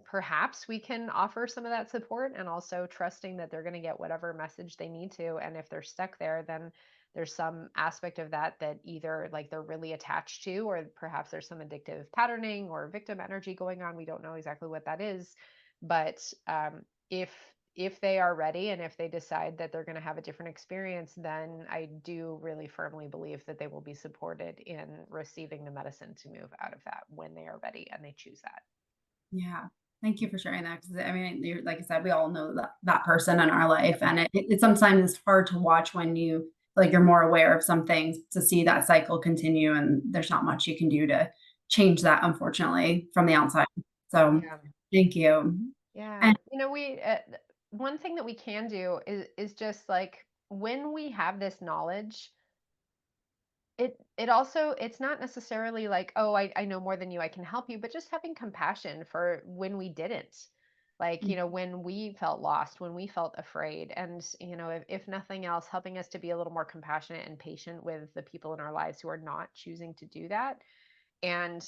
perhaps we can offer some of that support, and also trusting that they're going to get whatever message they need to. And if they're stuck there, then there's some aspect of that either like they're really attached to, or perhaps there's some addictive patterning or victim energy going on. We don't know exactly what that is, but if they are ready, and if they decide that they're going to have a different experience, then I do really firmly believe that they will be supported in receiving the medicine to move out of that when they are ready and they choose that. Yeah. Thank you for sharing that. Because I mean, like I said, we all know that person in our life, Yep. and it sometimes it's hard to watch when you're more aware of some things, to see that cycle continue, and there's not much you can do to change that, unfortunately, from the outside. So, Yeah. thank you. Yeah. And We one thing that we can do is just like, when we have this knowledge, it also, it's not necessarily like, oh, I know more than you, I can help you, but just having compassion for when we didn't. Like, when we felt lost, when we felt afraid, and if nothing else, helping us to be a little more compassionate and patient with the people in our lives who are not choosing to do that, and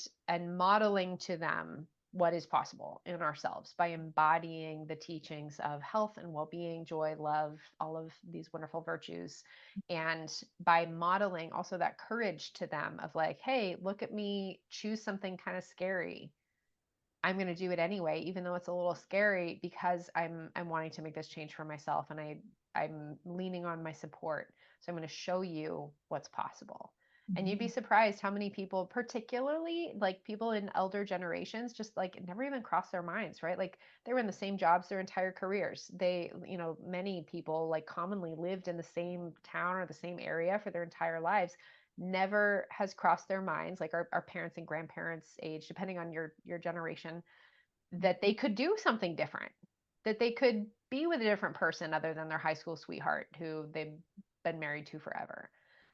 modeling to them what is possible in ourselves by embodying the teachings of health and well-being, joy, love, all of these wonderful virtues, and by modeling also that courage to them of like, hey, look at me choose something kind of scary. I'm going to do it anyway, even though it's a little scary, because I'm wanting to make this change for myself, and I'm leaning on my support. So I'm going to show you what's possible. And you'd be Mhm. surprised how many people, particularly like people in elder generations, just like it never even crossed their minds, right? Like, they were in the same jobs their entire careers. Many people like commonly lived in the same town or the same area for their entire lives, never has crossed their minds, like our parents and grandparents age, depending on your generation, that they could do something different, that they could be with a different person other than their high school sweetheart who they've been married to forever.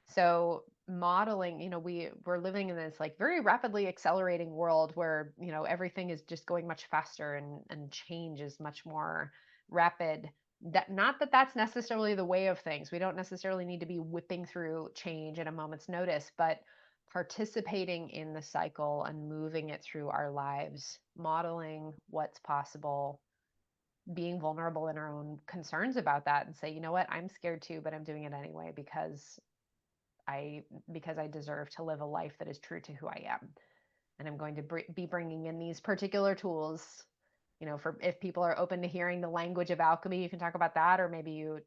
So modeling, we're living in this like very rapidly accelerating world where, everything is just going much faster, and change is much more rapid. That, not that that's necessarily the way of things. We don't necessarily need to be whipping through change at a moment's notice, but participating in the cycle and moving it through our lives, modeling what's possible, being vulnerable in our own concerns about that, and say, you know what, I'm scared too, but I'm doing it anyway I because I deserve to live a life that is true to who I am. And I'm going to be bringing in these particular tools. For if people are open to hearing the language of alchemy, you can talk about that, or maybe you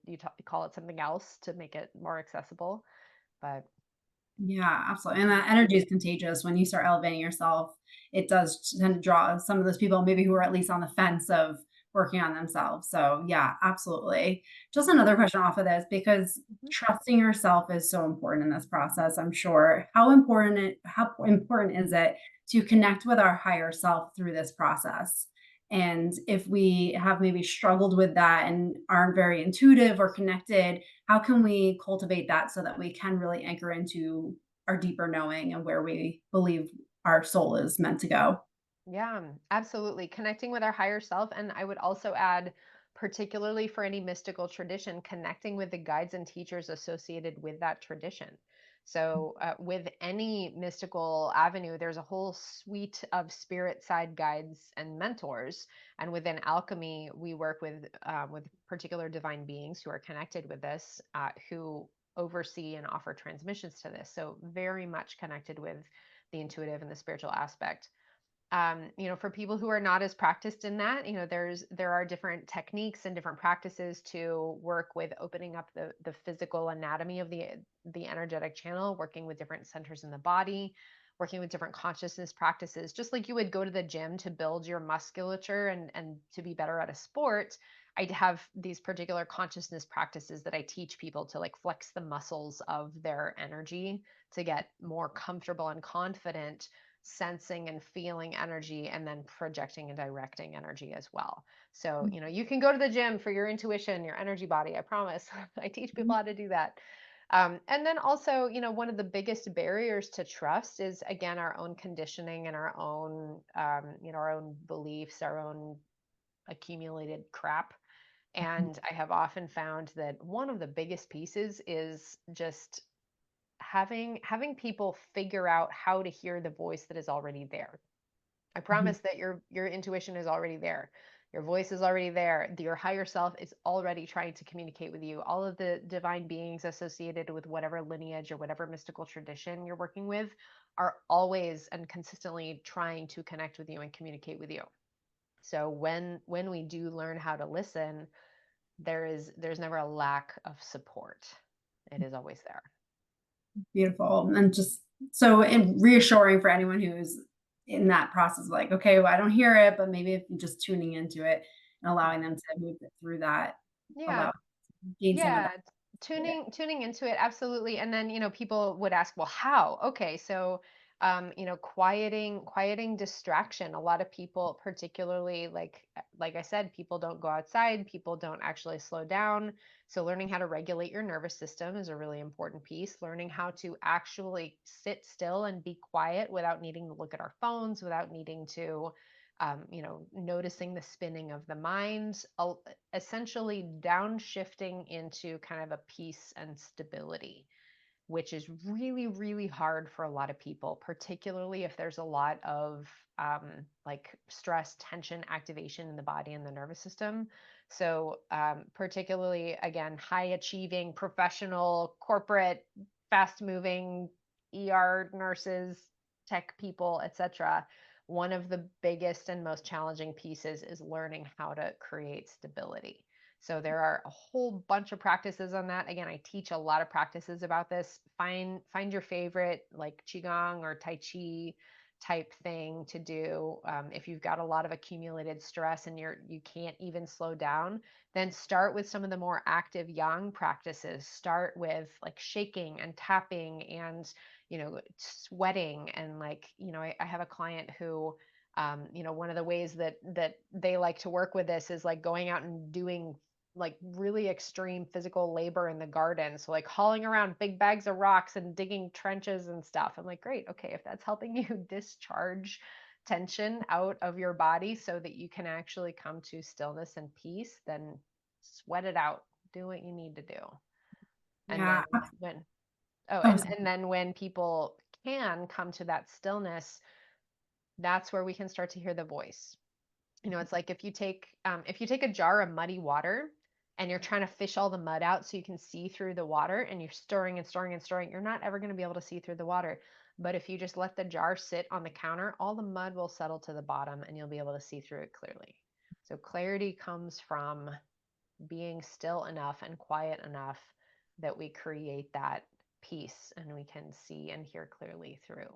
call it something else to make it more accessible. But Yeah, absolutely. And that energy is contagious. When you start elevating yourself, it does tend to draw some of those people maybe who are at least on the fence of working on themselves. So yeah, absolutely. Just another question off of this, because Mhm. trusting yourself is so important in this process, I'm sure. How important is it to connect with our higher self through this process? And if we have maybe struggled with that and aren't very intuitive or connected, how can we cultivate that so that we can really anchor into our deeper knowing and where we believe our soul is meant to go? Yeah, absolutely. Connecting with our higher self. And I would also add, particularly for any mystical tradition, connecting with the guides and teachers associated with that tradition. So, with any mystical avenue, there's a whole suite of spirit side guides and mentors. And within alchemy, we work with particular divine beings who are connected with this, who oversee and offer transmissions to this. So, very much connected with the intuitive and the spiritual aspect. For people who are not as practiced in that, there are different techniques and different practices to work with opening up the physical anatomy of the energetic channel, working with different centers in the body, working with different consciousness practices. Just like you would go to the gym to build your musculature and to be better at a sport, I have these particular consciousness practices that I teach people to like flex the muscles of their energy to get more comfortable and confident sensing and feeling energy, and then projecting and directing energy as well. So, you can go to the gym for your intuition, your energy body. I promise. I teach people how to do that. And then also, one of the biggest barriers to trust is again our own conditioning and our own, our own beliefs, our own accumulated crap. And I have often found that one of the biggest pieces is just having people figure out how to hear the voice that is already there. I Mhm. promise that your intuition is already there. Your voice is already there. Your higher self is already trying to communicate with you. All of the divine beings associated with whatever lineage or whatever mystical tradition you're working with are always and consistently trying to connect with you and communicate with you. So when we do learn how to listen, there's never a lack of support. It is always there. Beautiful. And just so reassuring for anyone who's in that process, like, okay, well, I don't hear it, but maybe if you're just tuning into it and allowing them to move it through that, Yeah. allow gain some of that. Yeah, tuning into it, absolutely. And then, people would ask, well, how? Okay, so quieting distraction. A lot of people, particularly like I said, people don't go outside, people don't actually slow down. So learning how to regulate your nervous system is a really important piece. Learning how to actually sit still and be quiet without needing to look at our phones, without needing to noticing the spinning of the mind, essentially downshifting into kind of a peace and stability, which is really, really hard for a lot of people, particularly if there's a lot of like stress, tension, activation in the body and the nervous system. So, particularly, again, high achieving, professional, corporate, fast moving ER nurses, tech people, etc. One of the biggest and most challenging pieces is learning how to create stability. So there are a whole bunch of practices on that. Again, I teach a lot of practices about this. Find your favorite like qigong or tai chi type thing to do. If you've got a lot of accumulated stress and you can't even slow down, then start with some of the more active yang practices. Start with like shaking and tapping and, sweating. And like, I have a client who, one of the ways that they like to work with this is like going out and doing like really extreme physical labor in the garden. So like hauling around big bags of rocks and digging trenches and stuff. I'm like, great. Okay. If that's helping you discharge tension out of your body so that you can actually come to stillness and peace, then sweat it out. Do what you need to do. And Yeah. then when, oh, Oh, and then when people can come to that stillness, that's where we can start to hear the voice. It's like if you take a jar of muddy water and you're trying to fish all the mud out so you can see through the water, and you're stirring and stirring and stirring, you're not ever going to be able to see through the water. But if you just let the jar sit on the counter, all the mud will settle to the bottom and you'll be able to see through it clearly. So clarity comes from being still enough and quiet enough that we create that peace and we can see and hear clearly through.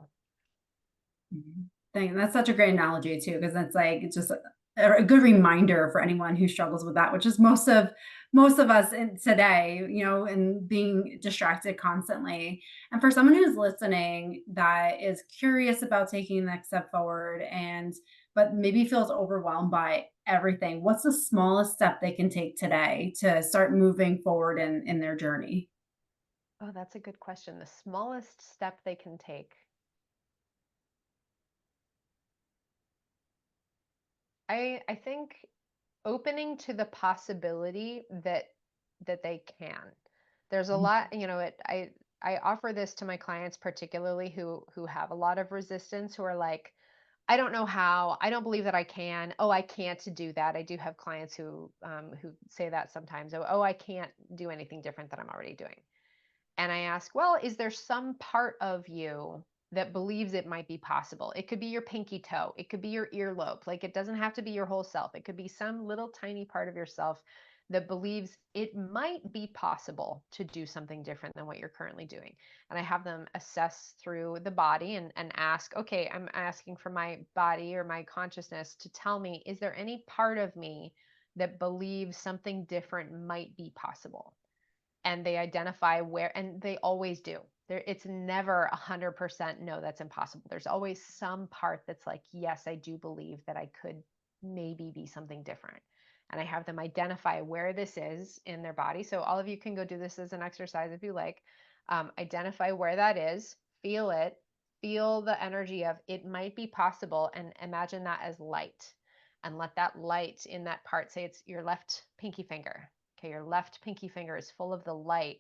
thing. That's such a great analogy too, because it's like it's just a good reminder for anyone who struggles with that, which is most of us in today, and being distracted constantly. And for someone who's listening that is curious about taking the next step forward and but maybe feels overwhelmed by everything, what's the smallest step they can take today to start moving forward in their journey? Oh, that's a good question. The smallest step they can take. I think opening to the possibility that they can. There's a lot, I offer this to my clients, particularly who have a lot of resistance, who are like, I don't know how, I don't believe that I can. Oh, I can't do that. I do have clients who say that sometimes. Oh, I can't do anything different than I'm already doing. And I ask, well, is there some part of you that believes it might be possible? It could be your pinky toe, it could be your earlobe. Like, it doesn't have to be your whole self. It could be some little tiny part of yourself that believes it might be possible to do something different than what you're currently doing. And I have them assess through the body and ask, okay, I'm asking for my body or my consciousness to tell me, is there any part of me that believes something different might be possible? And they identify where, and they always do. It's never 100% no, that's impossible. There's always some part that's like, yes, I do believe that I could maybe be something different. And I have them identify where this is in their body. So all of you can go do this as an exercise if you like. Identify where that is, feel it, feel the energy of it might be possible, and imagine that as light. And let that light in that part, say it's your left pinky finger. Okay, your left pinky finger is full of the light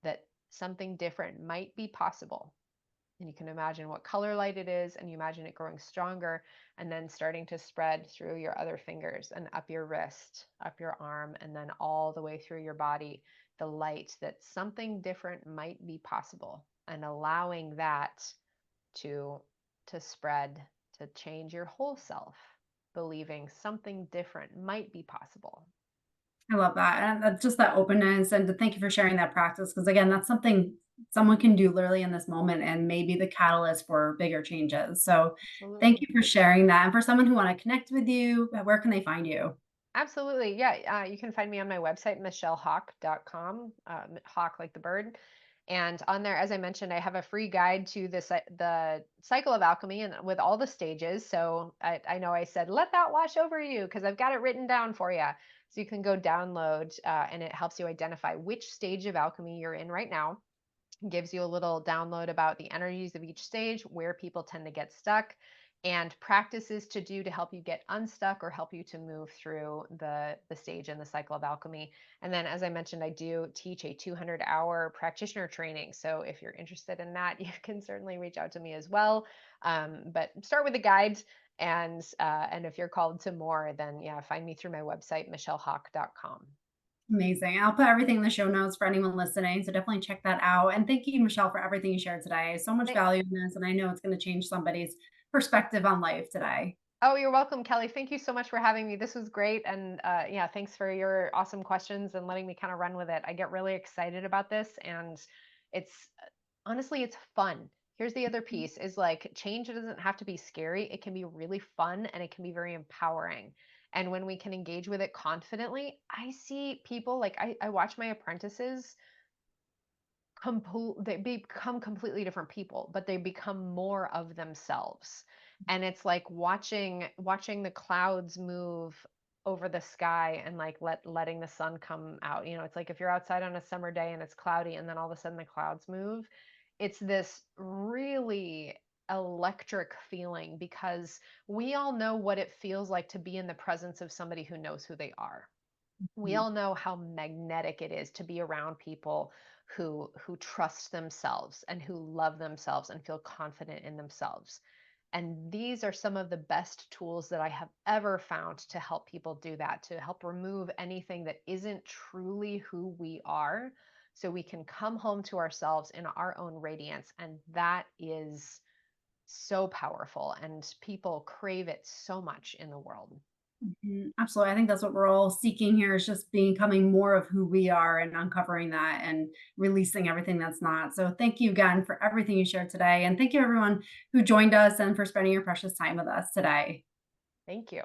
that something different might be possible. And you can imagine what color light it is, and you imagine it growing stronger and then starting to spread through your other fingers and up your wrist, up your arm, and then all the way through your body, the light that something different might be possible, and allowing that to spread, to change your whole self, believing something different might be possible. I love that. And that's just that openness. And to thank you for sharing that practice. Because again, that's something someone can do literally in this moment and maybe the catalyst for bigger changes. So thank you Absolutely. for sharing that. And for someone who want to connect with you, where can they find you? Absolutely. Yeah. You can find me on my website, michellehawk.com, hawk like the bird. And on there, as I mentioned, I have a free guide to the cycle of alchemy and with all the stages. So I know I said, let that wash over you because I've got it written down for you. So you can go download and it helps you identify which stage of alchemy you're in right now. Gives you a little download about the energies of each stage, where people tend to get stuck, and practices to do to help you get unstuck or help you to move through the stage in the cycle of alchemy. And then, as I mentioned, I do teach a 200-hour practitioner training. So if you're interested in that, you can certainly reach out to me as well. But start with a guide. And if you're called to more, then yeah, find me through my website, michellehawk.com. Amazing. I'll put everything in the show notes for anyone listening. So definitely check that out. And thank you, Michelle, for everything you shared today. So much value in this. And I know it's going to change somebody's perspective on life today. Oh, you're welcome, Kelly. Thank you so much for having me. This was great. And yeah, thanks for your awesome questions and letting me kind of run with it. I get really excited about this. And it's honestly, it's fun. Here's the other piece is like change doesn't have to be scary. It can be really fun and it can be very empowering. And when we can engage with it confidently, I see people like I watch my apprentices they become completely different people, but they become more of themselves. And it's like watching the clouds move over the sky and like letting the sun come out. It's like if you're outside on a summer day and it's cloudy and then all of a sudden the clouds move, it's this really electric feeling because we all know what it feels like to be in the presence of somebody who knows who they are. We all know how magnetic it is to be around people who trust themselves and who love themselves and feel confident in themselves. And these are some of the best tools that I have ever found to help people do that, to help remove anything that isn't truly who we are, so we can come home to ourselves in our own radiance. And that is so powerful, and people crave it so much in the world. Absolutely. I think that's what we're all seeking here is just becoming more of who we are and uncovering that and releasing everything that's not. So thank you again for everything you shared today. And thank you everyone who joined us and for spending your precious time with us today. Thank you.